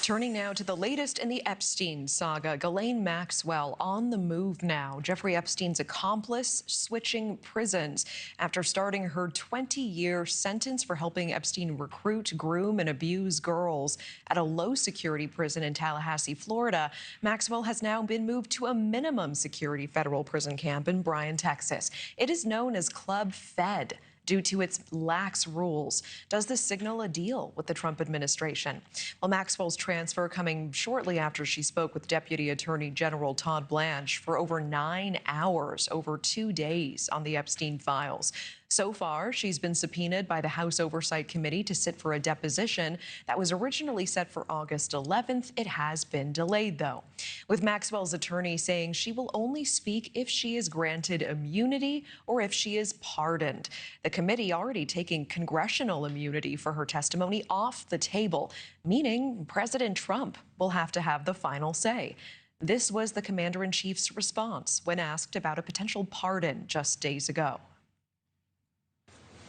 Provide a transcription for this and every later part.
Turning now to the latest in the Epstein saga. Ghislaine Maxwell on the move now. Jeffrey Epstein's accomplice switching prisons after starting her 20-year sentence for helping Epstein recruit, groom, and abuse girls at a low-security prison in Tallahassee, Florida. Maxwell has now been moved to a minimum security federal prison camp in Bryan, Texas. It is known as Club Fed due to its lax rules. Does this signal a deal with the Trump administration? Well, Maxwell's transfer coming shortly after she spoke with Deputy Attorney General Todd Blanche for over 9 hours over 2 days on the Epstein Files. So far, she's been subpoenaed by the House Oversight Committee to sit for a deposition that was originally set for August 11th. It has been delayed, though, with Maxwell's attorney saying she will only speak if she is granted immunity or if she is pardoned. The committee already taking congressional immunity for her testimony off the table, meaning President Trump will have to have the final say. This was the commander-in-chief's response when asked about a potential pardon just days ago.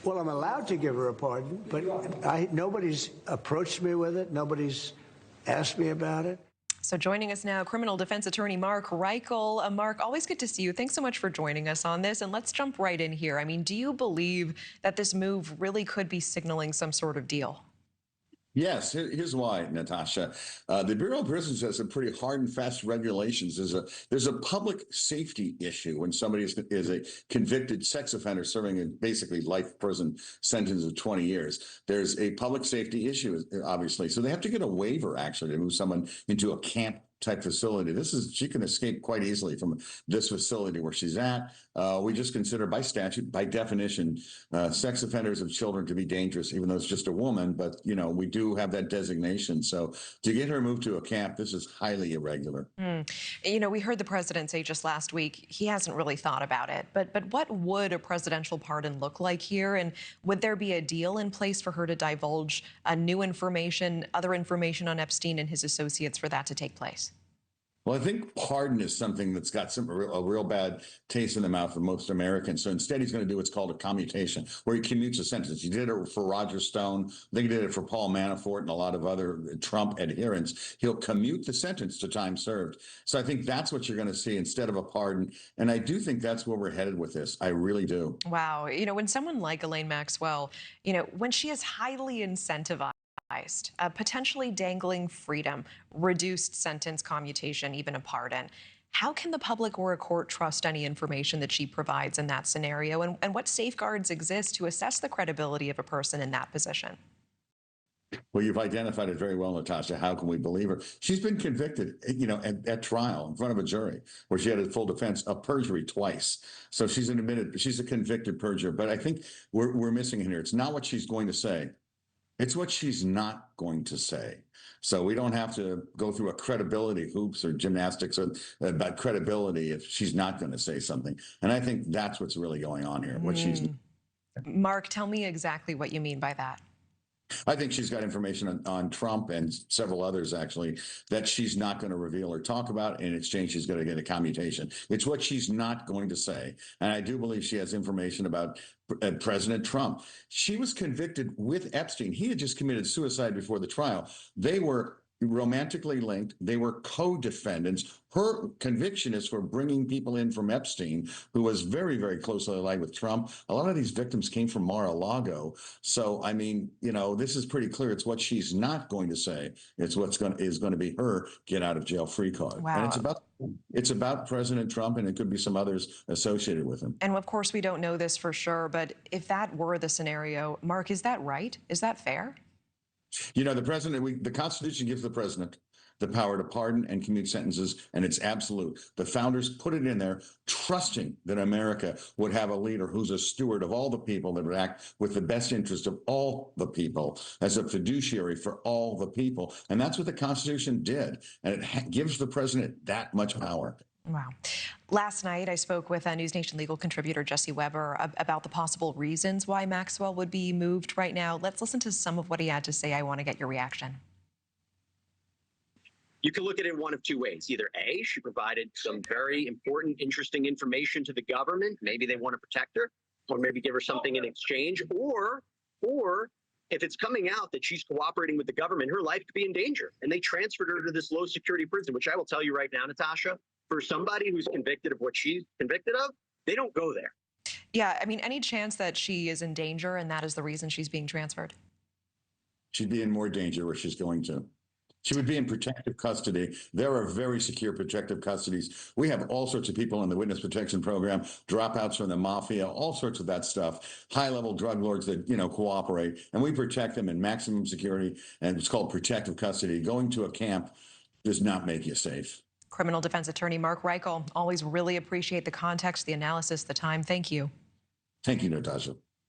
Well, I'm allowed to give her a pardon, but nobody's approached me with it. Nobody's asked me about it. So joining us now, criminal defense attorney Mark Reichel. Mark, always good to see you. Thanks so much for joining us on this. And let's jump right in here. I mean, do you believe that this move really could be signaling some sort of deal? Yes, here's why, Natasha. The Bureau of Prisons has some pretty hard and fast regulations. There's a public safety issue when somebody is a convicted sex offender serving a basically life prison sentence of 20 years. There's a public safety issue, obviously. So they have to get a waiver, actually, to move someone into a camp type facility. She can escape quite easily from this facility where she's at. We just consider by statute, by definition, sex offenders of children to be dangerous, even though it's just a woman. But, you know, we do have that designation. So to get her moved to a camp, this is highly irregular. You know, we heard the president say just last week he hasn't really thought about it. But what would a presidential pardon look like here? And would there be a deal in place for her to divulge new information, other information on Epstein and his associates for that to take place? Well, I think pardon is something that's got a real bad taste in the mouth of most Americans. So instead, he's going to do what's called a commutation, where he commutes a sentence. He did it for Roger Stone. I think he did it for Paul Manafort and a lot of other Trump adherents. He'll commute the sentence to time served. So I think that's what you're going to see instead of a pardon. And I do think that's where we're headed with this. I really do. Wow. You know, when someone like Ghislaine Maxwell, you know, when she is highly incentivized, potentially dangling freedom, reduced sentence commutation, even a pardon. How can the public or a court trust any information that she provides in that scenario? And what safeguards exist to assess the credibility of a person in that position? Well, you've identified it very well, Natasha. How can we believe her? She's been convicted, you know, at trial in front of a jury where she had a full defense of perjury twice. So she's a convicted perjurer. But I think we're missing in here. It's not what she's going to say. It's what she's not going to say. So we don't have to go through a credibility hoops or gymnastics about credibility if she's not going to say something. And I think that's what's really going on here. What she's. Mark, tell me exactly what you mean by that. I think she's got information on Trump and several others, actually, that she's not going to reveal or talk about. In exchange, she's going to get a commutation. It's what she's not going to say. And I do believe she has information about President Trump. She was convicted with Epstein. He had just committed suicide before the trial. They were romantically linked. They were co-defendants. Her conviction is for bringing people in from Epstein, who was very, very closely allied with Trump. A lot of these victims came from Mar-a-Lago. So, I mean, you know, this is pretty clear. It's what she's not going to say. It's what's going to be her get out of jail free card. Wow. And it's about President Trump, and it could be some others associated with him. And of course, we don't know this for sure, but if that were the scenario, Mark, is that right? Is that fair? You know, the Constitution gives the president the power to pardon and commute sentences, and it's absolute. The founders put it in there, trusting that America would have a leader who's a steward of all the people, that would act with the best interest of all the people, as a fiduciary for all the people. And that's what the Constitution did. And it gives the president that much power. Wow. Last night, I spoke with NewsNation legal contributor Jesse Weber about the possible reasons why Maxwell would be moved right now. Let's listen to some of what he had to say. I want to get your reaction. You can look at it in one of two ways. Either A, she provided some very important, interesting information to the government. Maybe they want to protect her, or maybe give her something in exchange, or if it's coming out that she's cooperating with the government, her life could be in danger. And they transferred her to this low security prison, which I will tell you right now, Natasha, for somebody who's convicted of what she's convicted of, they don't go there. Yeah, I mean, any chance that she is in danger and that is the reason she's being transferred? She'd be in more danger where she's going to. She would be in protective custody. There are very secure protective custodies. We have all sorts of people in the witness protection program, dropouts from the mafia, all sorts of that stuff, high-level drug lords that, cooperate, and we protect them in maximum security, and it's called protective custody. Going to a camp does not make you safe. Criminal defense attorney Mark Reichel, always really appreciate the context, the analysis, the time. Thank you. Thank you, Natasha.